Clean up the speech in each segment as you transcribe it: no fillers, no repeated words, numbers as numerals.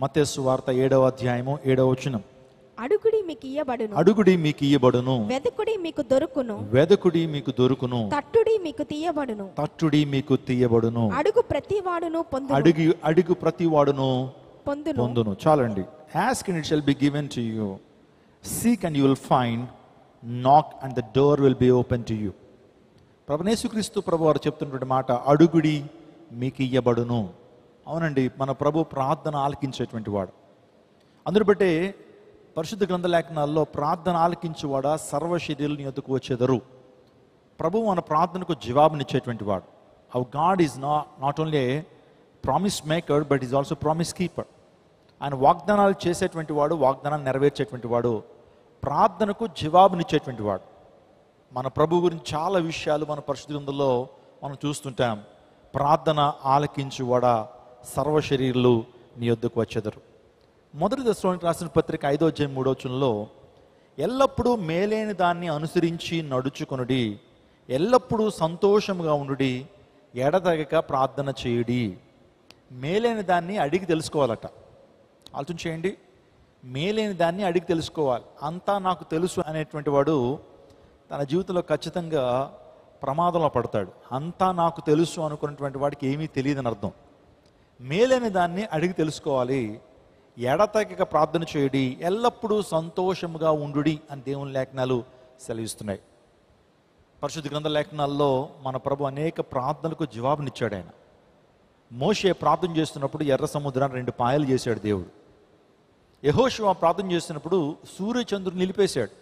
మత్తయి సువార్త 7వ అధ్యాయము 7వ వచనం. అడుగుడి మీకు ఇయ్యబడును, అడుగుడి మీకు ఇయ్యబడును, వెదకుడి మీకు దొరుకును, వెదకుడి మీకు దొరుకును, తట్టుడి మీకు తీయబడును, తట్టుడి మీకు తీయబడును, అడుగు ప్రతివాడును పొందును, అడుగు ప్రతి వాడును పొందును. పొందును. చాలండి. Ask and it shall be given to you, seek and you will find, knock and the door will be open to you. ప్రభువైన యేసుక్రీస్తు ప్రభు వారు చెప్తున్నటువంటి మాట, అడుగుడి మీకు ఇయ్యబడును. అవునండి, మన ప్రభు ప్రార్థన ఆలకించేటువంటి వాడు. అందును బట్టే పరిశుద్ధ గ్రంథ లేఖనాల్లో ప్రార్థన ఆలకించేవాడా సర్వ శరీరుని యొద్దకు వచ్చేదరు. ప్రభు మన ప్రార్థనకు జవాబునిచ్చేటువంటి వాడు. Hour god is not only A promise maker but is also promise keeper. ఆయన వాగ్దానాలు చేసేటువంటి వాడు, వాగ్దానాలు నెరవేర్చేటువంటి వాడు, ప్రార్థనకు జవాబునిచ్చేటువంటి వాడు. మన ప్రభు గురించి చాలా విషయాలు మన పరిశుద్ధ గ్రంథంలో మనం చూస్తుంటాం. ప్రార్థన ఆలకించువాడా సర్వ శరీరులు నీ యొద్దకు వచ్చేదరు. మొదటి దశలోనికి రాసిన పత్రిక 5వ అధ్యాయం 3వ వచనంలో, ఎల్లప్పుడూ మేలైన దాన్ని అనుసరించి నడుచుకొనుడి, ఎల్లప్పుడూ సంతోషముగా ఉండుడి, ఎడతెగక ప్రార్థన చేయుడి. మేలైన దాన్ని అడిగి తెలుసుకోవాలట. ఆలోచన చేయండి. మేలైన దాన్ని అడిగి తెలుసుకోవాలి. అంతా నాకు తెలుసు అనేటువంటి వాడు తన జీవితంలో ఖచ్చితంగా ప్రమాదంలో పడతాడు. అంతా నాకు తెలుసు అనుకున్నటువంటి వాడికి ఏమీ తెలియదని అర్థం. మేలైన దాన్ని అడిగి తెలుసుకోవాలి, ఎడతెగక ప్రార్థన చేయడి, ఎల్లప్పుడూ సంతోషముగా ఉండుడి అని దేవుని లేఖనాలు సెలవిస్తున్నాయి. పరిశుద్ధ గ్రంథ లేఖనాల్లో మన ప్రభు అనేక ప్రార్థనలకు జవాబునిచ్చాడు. ఆయన మోషే ప్రార్థన చేస్తున్నప్పుడు ఎర్ర సముద్రాన్ని 2 పాయలు చేశాడు దేవుడు. యెహోషువ ప్రార్థన చేస్తున్నప్పుడు సూర్య చంద్రుడు నిలిపేశాడు.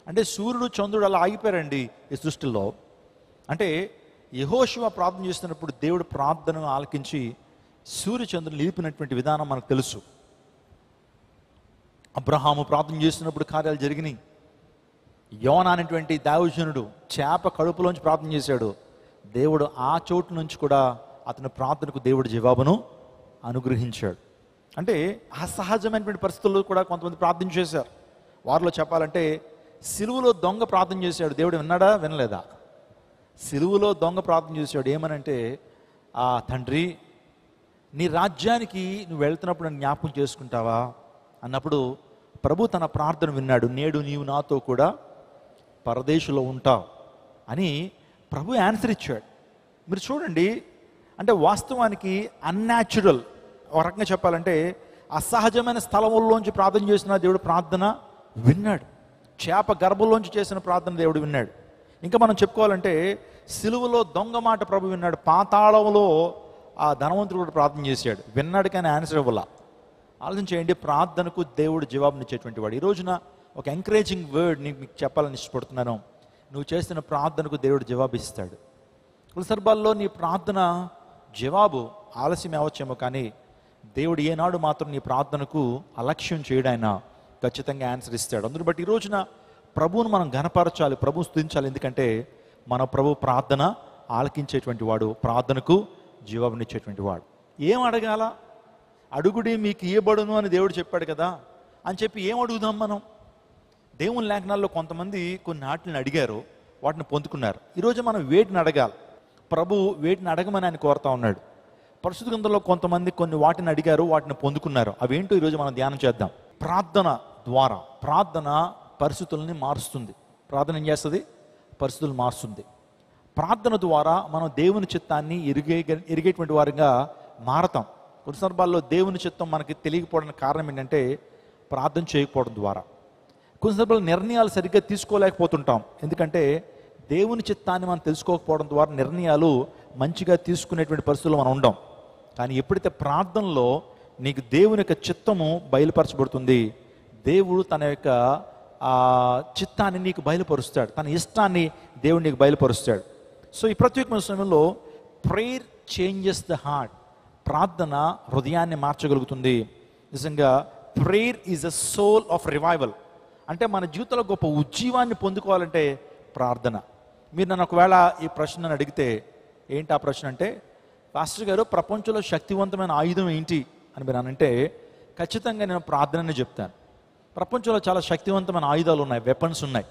అంటే సూర్యుడు చంద్రుడు అలా ఆగిపోయారండి ఈ సృష్టిలో. అంటే యెహోషువ ప్రార్థన చేస్తున్నప్పుడు దేవుడు ప్రార్థనను ఆలకించి సూర్య చంద్రుడు నిలిపినటువంటి విధానం మనకు తెలుసు. అబ్రహాము ప్రార్థన చేస్తున్నప్పుడు కార్యాలు జరిగినాయి. యోనా అనేటువంటి దైవజనుడు చేప కడుపులోంచి ప్రార్థన చేశాడు. దేవుడు ఆ చోటు నుంచి కూడా అతని ప్రార్థనకు దేవుడు జవాబును అనుగ్రహించాడు. అంటే అసహజమైనటువంటి పరిస్థితుల్లో కూడా కొంతమంది ప్రార్థన చేశారు. వారిలో చెప్పాలంటే సిలువలో దొంగ ప్రార్థన చేశాడు. దేవుడు విన్నాడా వినలేదా? సిలువలో దొంగ ప్రార్థన చేశాడు. ఏమనంటే, తండ్రి నీ రాజ్యానికి నువ్వు వెళ్తున్నప్పుడు నన్ను జ్ఞాపకం చేసుకుంటావా అన్నప్పుడు ప్రభు తన ప్రార్థన విన్నాడు. నేడు నీవు నాతో కూడా పరదేశంలో ఉంటావు అని ప్రభు ఆన్సర్ ఇచ్చాడు. మీరు చూడండి, అంటే వాస్తవానికి అన్యాచురల్, ఒక రకంగా చెప్పాలంటే అసహజమైన స్థలంలోంచి ప్రార్థన చేసిన దేవుడు ప్రార్థన విన్నాడు. చేప గర్భంలోంచి చేసిన ప్రార్థన దేవుడు విన్నాడు. ఇంకా మనం చెప్పుకోవాలంటే సిలువలో దొంగ మాట ప్రభు విన్నాడు. పాతాళంలో ఆ ధనవంతుడు కూడా ప్రార్థన చేశాడు, విన్నాడు, కానీ ఆన్సర్ ఇవ్వాల. ఆలోచన చేయండి, ప్రార్థనకు దేవుడు జవాబునిచ్చేటువంటి వాడు. ఈ రోజున ఒక ఎంకరేజింగ్ వర్డ్ మీకు చెప్పాలని ఇష్టపడుతున్నాను. నువ్వు చేస్తున్న ప్రార్థనకు దేవుడు జవాబు ఇస్తాడు. కొన్ని సందర్భాల్లో నీ ప్రార్థన జవాబు ఆలస్యం అవ్వచ్చేమో, కానీ దేవుడు ఏనాడు మాత్రం నీ ప్రార్థనకు అలక్ష్యం చేయడాయినా ఖచ్చితంగా ఆన్సర్ ఇస్తాడు. అందుని బట్టి ఈ రోజున ప్రభువును మనం ఘనపరచాలి, ప్రభువు స్తుతించాలి. ఎందుకంటే మన ప్రభు ప్రార్థన ఆలకించేటువంటి వాడు, ప్రార్థనకు జవాబునిచ్చేటువంటి వాడు. ఏం అడగాల? అడుగుడి మీకు ఇయ్యబడును అని దేవుడు చెప్పాడు కదా అని చెప్పి ఏం అడుగుదాం మనం? దేవుని లేఖనాల్లో కొంతమంది కొన్ని వాటిని అడిగారు, వాటిని పొందుకున్నారు. ఈరోజు మనం వేటిని అడగాలి? ప్రభు వేటిని అడగమని ఆయన కోరుతా ఉన్నాడు. పరిశుద్ధ గ్రంథంలో కొంతమంది కొన్ని వాటిని అడిగారు, వాటిని పొందుకున్నారు. అవేంటో ఈరోజు మనం ధ్యానం చేద్దాం. ప్రార్థన ద్వారా, ప్రార్థన పరిస్థితుల్ని మారుస్తుంది. ప్రార్థన ఏం చేస్తుంది? పరిస్థితులు మారుస్తుంది. ప్రార్థన ద్వారా మనం దేవుని చిత్తాన్ని ఎరిగేటువంటి వారిగా మారతాం. కొన్ని సందర్భాల్లో దేవుని చిత్తం మనకి తెలియకపోవడానికి కారణం ఏంటంటే ప్రార్థన చేయకపోవడం ద్వారా. కొన్ని సందర్భాల్లో నిర్ణయాలు సరిగ్గా తీసుకోలేకపోతుంటాం. ఎందుకంటే దేవుని చిత్తాన్ని మనం తెలుసుకోకపోవడం ద్వారా నిర్ణయాలు మంచిగా తీసుకునేటువంటి పరిస్థితుల్లో మనం ఉండం. కానీ ఎప్పుడైతే ప్రార్థనలో నీకు దేవుని యొక్క చిత్తము బయలుపరచబడుతుంది, దేవుడు తన యొక్క చిత్తాన్ని నీకు బయలుపరుస్తాడు, తన ఇష్టాన్ని దేవుడు నీకు బయలుపరుస్తాడు. సో ఈ ప్రత్యేకమైన సమయంలో ప్రేయర్ చేంజెస్ ద హార్ట్. ప్రార్థన హృదయాన్ని మార్చగలుగుతుంది. నిజంగా prayer is a soul of revival. అంటే మన జీవితంలో గొప్ప ఉజ్జీవాన్ని పొందుకోవాలంటే ప్రార్థన. మీరు నన్ను ఒకవేళ ఈ ప్రశ్నను అడిగితే ఏంటి ఆ ప్రశ్న అంటే, పాస్టర్ గారు ప్రపంచంలో శక్తివంతమైన ఆయుధం ఏంటి అని మీరు అనంటే ఖచ్చితంగా నేను ప్రార్థనని చెప్తాను. ప్రపంచంలో చాలా శక్తివంతమైన ఆయుధాలు ఉన్నాయి, వెపన్స్ ఉన్నాయి.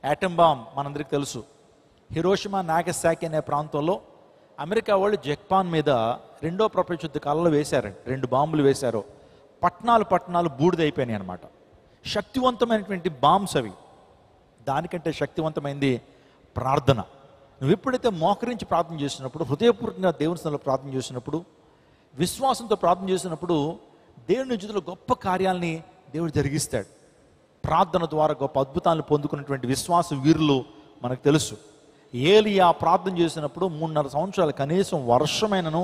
యాటమ్ బాంబ్ మనందరికీ తెలుసు. హిరోషిమా నాగసాకి అనే ప్రాంతంలో అమెరికా వాళ్ళు జపాన్ మీద 2వ ప్రపంచ యుద్ధ కాలంలో వేశారండి. 2 బాంబులు వేశారు. పట్టణాలు బూడిదైపోయినాయి అనమాట. శక్తివంతమైనటువంటి బాంబ్స్ అవి. దానికంటే శక్తివంతమైంది ప్రార్థన. నువ్వు ఎప్పుడైతే మోకరించి ప్రార్థన చేసినప్పుడు, హృదయపూర్వకంగా దేవుని సన్నిధిలో ప్రార్థన చేసినప్పుడు, విశ్వాసంతో ప్రార్థన చేసినప్పుడు దేవుని జీవితంలో గొప్ప కార్యాలని దేవుడు జరిగిస్తాడు. ప్రార్థన ద్వారా గొప్ప అద్భుతాలను పొందుకున్నటువంటి విశ్వాస వీరులు మనకు తెలుసు. ఏలియా ప్రార్థన చేసినప్పుడు 3.5 సంవత్సరాలు కనీసం వర్షమైనను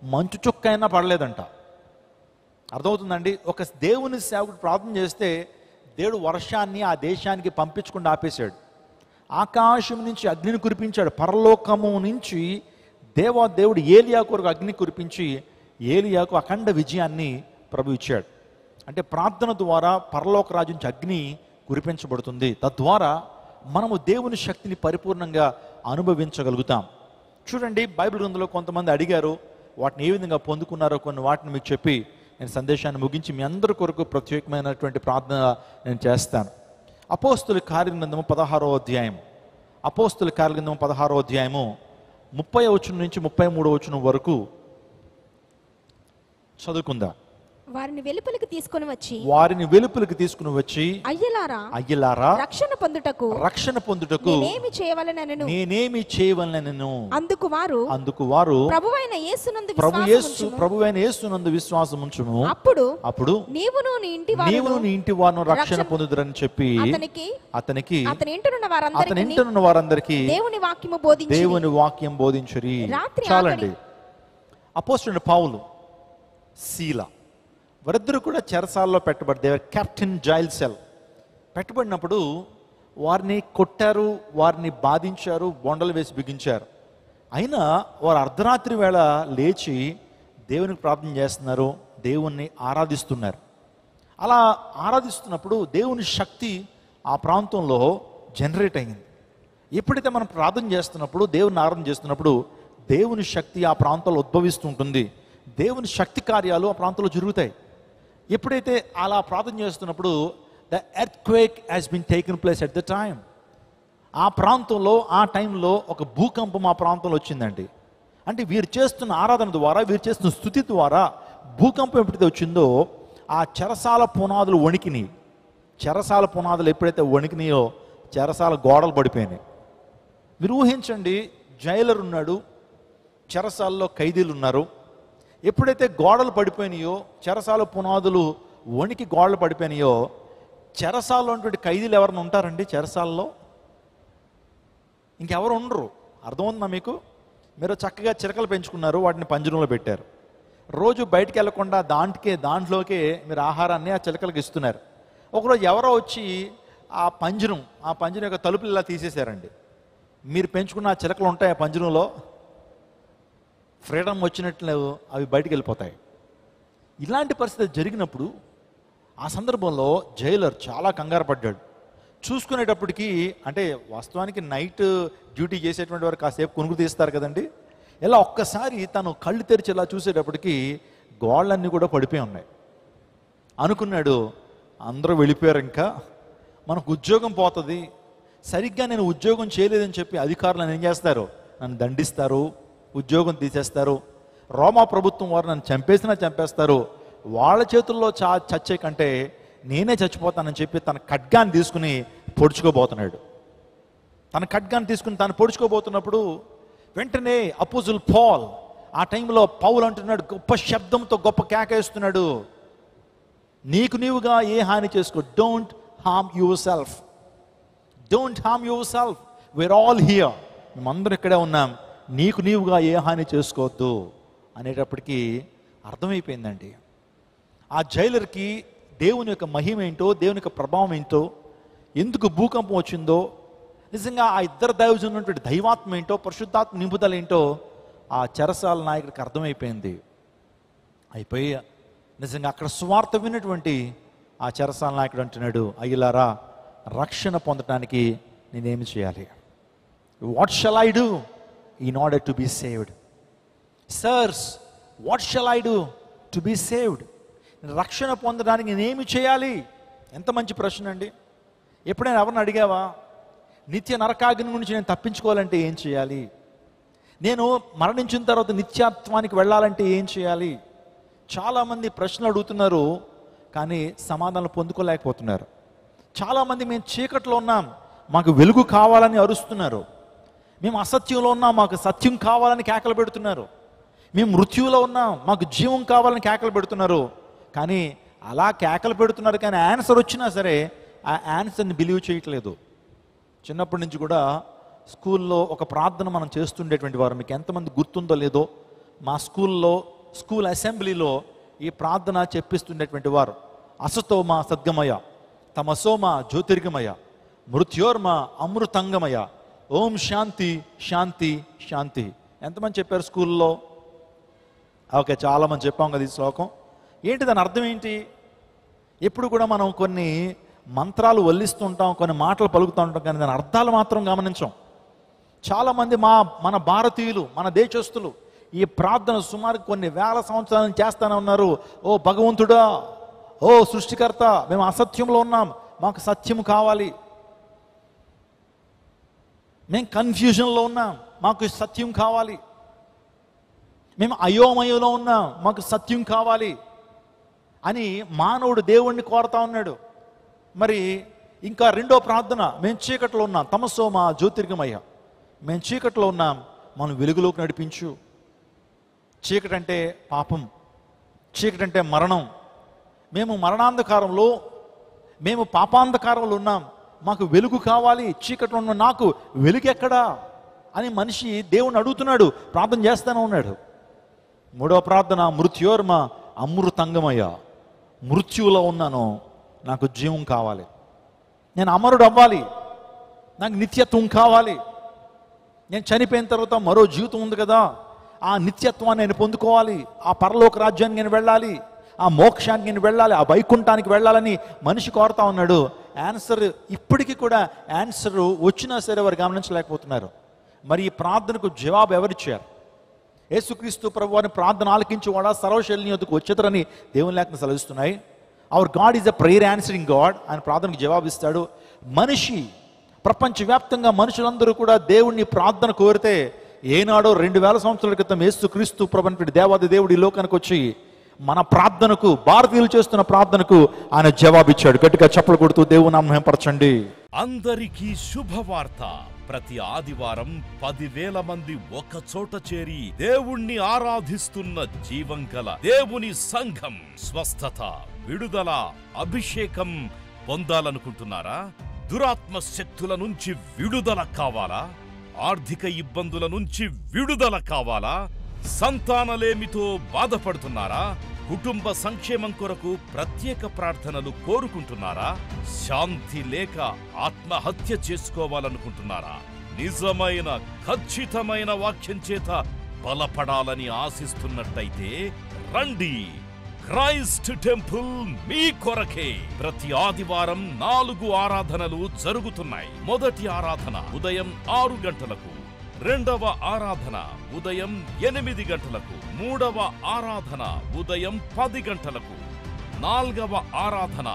మంచు చుక్క అయినా పడలేదంట. అర్థమవుతుందండి? ఒక దేవుని సేవకుడు ప్రార్థన చేస్తే దేవుడు వర్షాన్ని ఆ దేశానికి పంపించకుండా ఆపేశాడు. ఆకాశం నుంచి అగ్నిని కురిపించాడు. పరలోకము నుంచి దేవుడు ఏలియా కొరకు అగ్ని కురిపించి ఏలియాకు అఖండ విజయాన్ని ప్రభు ఇచ్చాడు. అంటే ప్రార్థన ద్వారా పరలోక రాజు నుంచి అగ్ని కురిపించబడుతుంది. తద్వారా మనము దేవుని శక్తిని పరిపూర్ణంగా అనుభవించగలుగుతాం. చూడండి, బైబిల్ గ్రంథంలో కొంతమంది అడిగారు, వాటిని ఏ విధంగా పొందుకున్నారో కొన్ని వాటిని మీకు చెప్పి నేను సందేశాన్ని ముగించి మీ అందరి కొరకు ప్రత్యేకమైనటువంటి ప్రార్థన నేను చేస్తాను. అపోస్తుల కార్యగ్రంథము 16వ అధ్యాయం. అపోస్తుల కార్యగ్రంథము 16వ అధ్యాయము 30వ వచనం నుంచి 33వ వచనం వరకు చదువుకుందాం. వారిని వెలుపలికి తీసుకుని వచ్చి అయ్యలారా రక్షణ పొందుటకు నేనేమి చేయవలెనను. అందుకు వారు ప్రభువైన యేసునందు విశ్వాసం ఉంచుము. అప్పుడు నీవును నీ ఇంటి వారు రక్షణ పొందుదురని చెప్పి అతనికి అతని ఇంటనున్న వారందరికీ దేవుని వాక్యం బోధించురి. చాలండి. అపోస్తలుడైన పౌలు, శీల వారిద్దరూ కూడా చెరసాల్లో పెట్టబడ్డారు. కెప్టెన్ జైల్ సెల్ పెట్టబడినప్పుడు వారిని కొట్టారు, వారిని బాధించారు, బొండలు వేసి బిగించారు. అయినా వారు అర్ధరాత్రి వేళ లేచి దేవునికి ప్రార్థన చేస్తున్నారు, దేవుణ్ణి ఆరాధిస్తున్నారు. అలా ఆరాధిస్తున్నప్పుడు దేవుని శక్తి ఆ ప్రాంతంలో జనరేట్ అయింది. ఎప్పుడైతే మనం ప్రార్థన చేస్తున్నప్పుడు, దేవుని ఆరాధన చేస్తున్నప్పుడు దేవుని శక్తి ఆ ప్రాంతంలో ఉద్భవిస్తుంటుంది. దేవుని శక్తి కార్యాలు ఆ ప్రాంతంలో జరుగుతాయి. ఎప్పుడైతే అలా ప్రార్థన చేస్తున్నప్పుడు the earthquake has been taken place at the time. ఆ ప్రాంతంలో ఆ టైంలో ఒక భూకంపం ఆ ప్రాంతంలో వచ్చిందండి. అంటే వీరు చేస్తున్న ఆరాధన ద్వారా, వీరు చేస్తున్న స్తుతి ద్వారా భూకంపం ఎప్పుడైతే వచ్చిందో ఆ చెరసాల పునాదులు వణికినాయి. చెరసాల పునాదులు ఎప్పుడైతే వణికినాయో చెరసాల గోడలు పడిపోయినాయి. మీరు ఊహించండి, జైలర్ ఉన్నాడు, చెరసాల్లో ఖైదీలు ఉన్నారు. ఎప్పుడైతే గోడలు పడిపోయినాయో, చెరసాల పునాదులు వణికి గోడలు పడిపోయినాయో, చెరసాల్లో ఉన్నటువంటి ఖైదీలు ఎవరైనా ఉంటారండి? చెరసాల్లో ఇంకెవరు ఉండరు. అర్థమవుతుందా మీకు? మీరు చక్కగా చిరకలు పెంచుకున్నారు, వాటిని పంజరంలో పెట్టారు. రోజు బయటికి వెళ్లకుండా దాంట్లోకే మీరు ఆహారాన్ని ఆ చిలకలకు ఇస్తున్నారు. ఒకరోజు ఎవరో వచ్చి ఆ పంజరం యొక్క తలుపులు ఇలా తీసేశారండి. మీరు పెంచుకున్న ఆ చిలకలు ఉంటాయి ఆ పంజరంలో, ఫ్రీడమ్ వచ్చినట్లు అవి బయటికి వెళ్ళిపోతాయి. ఇలాంటి పరిస్థితి జరిగినప్పుడు ఆ సందర్భంలో జైలర్ చాలా కంగారు పడ్డాడు. చూసుకునేటప్పటికీ, అంటే వాస్తవానికి నైట్ డ్యూటీ చేసేటువంటి వారు కాసేపు కొనుక్కు తీస్తారు కదండి. ఇలా ఒక్కసారి తను కళ్ళు తెరిచి ఇలా చూసేటప్పటికి గోళ్ళన్నీ కూడా పడిపోయి ఉన్నాయి. అనుకున్నాడు, అందరూ వెళ్ళిపోయారు, ఇంకా మనకు ఉద్యోగం పోతుంది. సరిగ్గా నేను ఉద్యోగం చేయలేదని చెప్పి అధికారులను ఏం చేస్తారు? నన్ను దండిస్తారు, ఉద్యోగం తీసేస్తారు. రోమా ప్రభుత్వం వారు నన్ను చంపేస్తారు. వాళ్ళ చేతుల్లో చచ్చే కంటే నేనే చచ్చిపోతానని చెప్పి తన ఖడ్గాన్ని తీసుకుని పొడుచుకోబోతున్నాడు. తన ఖడ్గాన్ని తీసుకుని తాను పొడుచుకోబోతున్నప్పుడు వెంటనే అపోజిల్ పాల్, ఆ టైంలో పౌలు అంటున్నాడు, గొప్ప శబ్దంతో గొప్ప కేకేస్తున్నాడు, నీకు నీవుగా ఏ హాని చేసుకో. Don't harm yourself, don't harm yourself, we're all here, మేమందరం ఇక్కడే ఉన్నాం, నీకు నీవుగా ఏ హాని చేసుకోవద్దు అనేటప్పటికీ అర్థమైపోయిందండి ఆ జైలర్కి దేవుని యొక్క మహిమ ఏంటో, దేవుని యొక్క ప్రభావం ఏంటో, ఎందుకు భూకంపం వచ్చిందో, నిజంగా ఆ ఇద్దరు దైవజనులు ఉన్నటువంటి దైవాత్మ ఏంటో, పరిశుద్ధాత్మ నింపుదల ఏంటో ఆ చెరసాల నాయకుడికి అర్థమైపోయింది. అయిపోయి నిజంగా అక్కడ స్వార్థ విన్నటువంటి ఆ చెరసాల నాయకుడు అంటున్నాడు, అయ్యలారా, రక్షణ పొందడానికి నేనేమి చేయాలి? What shall I do in order to be saved? Sirs, what shall I do to be saved? రక్షణ పొందడానికి నేనేమి చేయాలి? ఎంత మంచి ప్రశ్న అండి. ఎప్పుడైనా ఎవరిని అడిగావా, నిత్య నరకాగ్ని గురించి నేను తప్పించుకోవాలంటే ఏం చేయాలి? నేను మరణించిన తర్వాత నిత్యత్వానికి వెళ్ళాలంటే ఏం చేయాలి? చాలామంది ప్రశ్నలు అడుగుతున్నారు. కానీ సమాధానం పొందుకోలేకపోతున్నారు. చాలామంది మేము చీకట్లో ఉన్నాం, మాకు వెలుగు కావాలని అరుస్తున్నారు. మేము అసత్యంలో ఉన్నాం, మాకు సత్యం కావాలని కేకలు పెడుతున్నారు. మేము మృత్యువులో ఉన్నాం, మాకు జీవం కావాలని కేకలు పెడుతున్నారు. కానీ అలా కేకలు పెడుతున్నారు, కానీ ఆన్సర్ వచ్చినా సరే ఆ ఆన్సర్ని బిలీవ్ చేయట్లేదు. చిన్నప్పటి నుంచి కూడా స్కూల్లో ఒక ప్రార్థన మనం చేస్తుండేటువంటి వారు, మీకు ఎంతమంది గుర్తుందో లేదో, మా స్కూల్ అసెంబ్లీలో ఈ ప్రార్థన చెప్పిస్తుండేటువంటి వారు. అసతోమ సద్గమయ, తమసోమ జ్యోతిర్గమయ, మృత్యోర్మ అమృతంగమయ, ఓం శాంతి శాంతి శాంతి. ఎంతమంది చెప్పారు స్కూల్లో? ఓకే, చాలామంది చెప్పాం కదా ఈ శ్లోకం. ఏంటి దాని అర్థం ఏంటి? ఎప్పుడు కూడా మనం కొన్ని మంత్రాలు వల్లిస్తుంటాం, కొన్ని మాటలు పలుకుతూ ఉంటాం, కానీ దాని అర్థాలు మాత్రం గమనించాం. చాలామంది మన భారతీయులు, మన దేశస్తులు ఈ ప్రార్థన సుమారు కొన్ని వేల సంవత్సరాల నుంచి చేస్తూనే ఉన్నారు. ఓ భగవంతుడా, ఓ సృష్టికర్త, మేము అసత్యంలో ఉన్నాం, మాకు సత్యం కావాలి. మేము కన్ఫ్యూజన్లో ఉన్నాం, మాకు సత్యం కావాలి. మేము అయోమయంలో ఉన్నాం, మాకు సత్యం కావాలి అని మానవుడు దేవుణ్ణి కోరుతా ఉన్నాడు. మరి ఇంకా రెండో ప్రార్థన, మేము చీకట్లో ఉన్నాం, తమసోమ జ్యోతిర్గమయ, మేము చీకట్లో ఉన్నాం, మనం వెలుగులోకి నడిపించు. చీకటి అంటే పాపం, చీకటి అంటే మరణం. మేము మరణాంధకారంలో, మేము పాపాంధకారంలో ఉన్నాం, మాకు వెలుగు కావాలి. చీకట్లో ఉన్న నాకు వెలుగు ఎక్కడా అని మనిషి దేవుణ్ణి అడుగుతున్నాడు, ప్రార్థన చేస్తూనే ఉన్నాడు. మూడవ ప్రార్థన, మృత్యోర్మ అమృతంగమయ, మృత్యువులో ఉన్నాను, నాకు జీవం కావాలి, నేను అమరుడు అవ్వాలి, నాకు నిత్యత్వం కావాలి. నేను చనిపోయిన తర్వాత మరో జీవితం ఉంది కదా, ఆ నిత్యత్వాన్ని నేను పొందుకోవాలి, ఆ పరలోక రాజ్యానికి నేను వెళ్ళాలి, ఆ మోక్షానికి నేను వెళ్ళాలి, ఆ వైకుంఠానికి వెళ్ళాలని మనిషి కోరుతా ఉన్నాడు. ఆన్సర్ ఇప్పటికీ కూడా ఆన్సర్ వచ్చినా సరే వారు గమనించలేకపోతున్నారు. మరి ఈ ప్రార్థనకు జవాబు ఎవరిచ్చారు? యేసుక్రీస్తు ప్రభువారిని ప్రార్థన ఆలకించేవాడా సర్వశైలిని యొద్దకు వచ్చేతరని దేవుని లేఖను సెలవిస్తున్నాయి. Our god is a prayer answering god. ఆయన ప్రార్థనకు జవాబిస్తాడు. మనిషి ప్రపంచవ్యాప్తంగా మనుషులందరూ కూడా దేవుణ్ణి ప్రార్థన కోరితే ఏనాడో 2000 సంవత్సరాల క్రితం యేసుక్రీస్తు ప్రభుని దేవాది దేవుడు ఈ లోకానికి వచ్చి మన ప్రార్థనకు, భారతీయులు చేస్తున్న ప్రార్థనకు ఆయన జవాబిచ్చాడు. గట్టిగా చప్పలు కొడుతూ దేవుని నామమును మహిమపరచండి. అందరికీ శుభవార్త. ప్రతి ఆదివారం 10,000 మంది ఒక చోట చేరి దేవుణ్ణి ఆరాధిస్తున్న జీవం గల దేవుని సంఘం. స్వస్థత, విడుదల, అభిషేకం పొందాలనుకుంటున్నారా? దురాత్మ శక్తుల నుంచి విడుదల కావాలా? ఆర్థిక ఇబ్బందుల నుంచి విడుదల కావాలా? సంతానలేమితో బాధపడుతున్నారా? కుటుంబ సంక్షేమం కొరకు ప్రత్యేక ప్రార్థనలు కోరుకుంటున్నారా? శాంతి లేక ఆత్మహత్య చేసుకోవాలనుకుంటున్నారా? నిజమైన ఖచ్చితమైన వాక్యం చేత బలపడాలని ఆశిస్తున్నట్టయితే రండి. క్రైస్ట్ టెంపుల్ మీ కొరకే. ప్రతి ఆదివారం 4 ఆరాధనలు జరుగుతున్నాయి. మొదటి ఆరాధన ఉదయం 6 గంటలకు, రెండవ ఆరాధన ఉదయం 8 గంటలకు, మూడవ ఆరాధన ఉదయం 10 గంటలకు, నాల్గవ ఆరాధన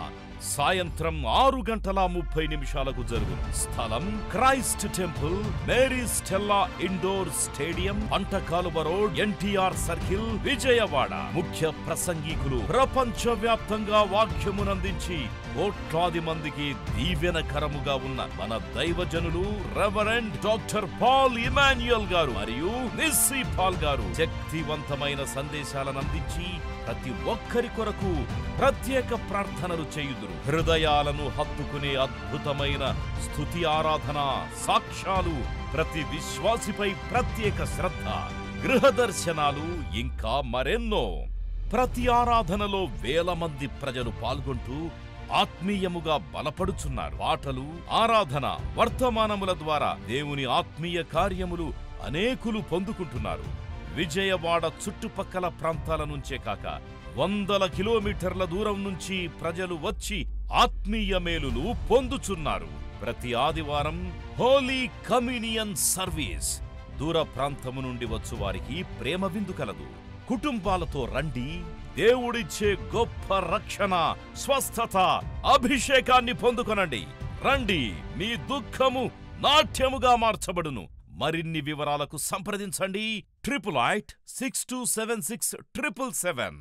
సాయంత్రం 6:30 జరుగును. స్థలం Christ temple, Mary Stella indoor stadium, Pantakaluva road, NTR circle, Vijayawada. ముఖ్య ప్రసంగికులు ప్రపంచ వ్యాప్తంగా వాక్యమునందించి కోట్లాది మందికి దీవెనకరముగా ఉన్న మన దైవజనులు రెవరెండ్ డాక్టర్ పాల్ ఇమాన్యుయల్ గారు మరియు నిస్సీ పాల్ గారు శక్తివంతమైన సందేశాలను అందించి ప్రతి ఒక్కరి కొరకు ప్రత్యేక ప్రార్థనలు చేయుదురు. హృదయాలను హత్తుకునే అద్భుతమైన స్తుతి ఆరాధన సాక్ష్యాలు, ప్రతి విశ్వాసిపై ప్రత్యేక శ్రద్ధ, గృహ దర్శనాలు, ఇంకా మరెన్నో. ప్రతి ఆరాధనలో 1000 మంది ప్రజలు పాల్గొంటూ ఆత్మీయముగా బలపడుచున్నారు. పాటలు, ఆరాధన, వర్తమానముల ద్వారా దేవుని ఆత్మీయ కార్యములు అనేకులు పొందుకుంటున్నారు. విజయవాడ చుట్టుపక్కల ప్రాంతాల నుంచే కాక 100 కిలోమీటర్ల దూరం నుంచి ప్రజలు వచ్చి ఆత్మీయ మేలులు పొందుచున్నారు. ప్రతి ఆదివారం హోలీ కమ్యూనియన్ సర్వీస్. దూర ప్రాంతము నుండి వచ్చు వారికి ప్రేమ విందు కలదు. కుటుంబాలతో రండి. దేవుడిచ్చే గొప్ప రక్షణ, స్వస్థత, అభిషేకాన్ని పొందుకొనండి. రండి, మీ దుఃఖము నాట్యముగా మార్చబడును. మరిన్ని వివరాలకు సంప్రదించండి 88 6276 777.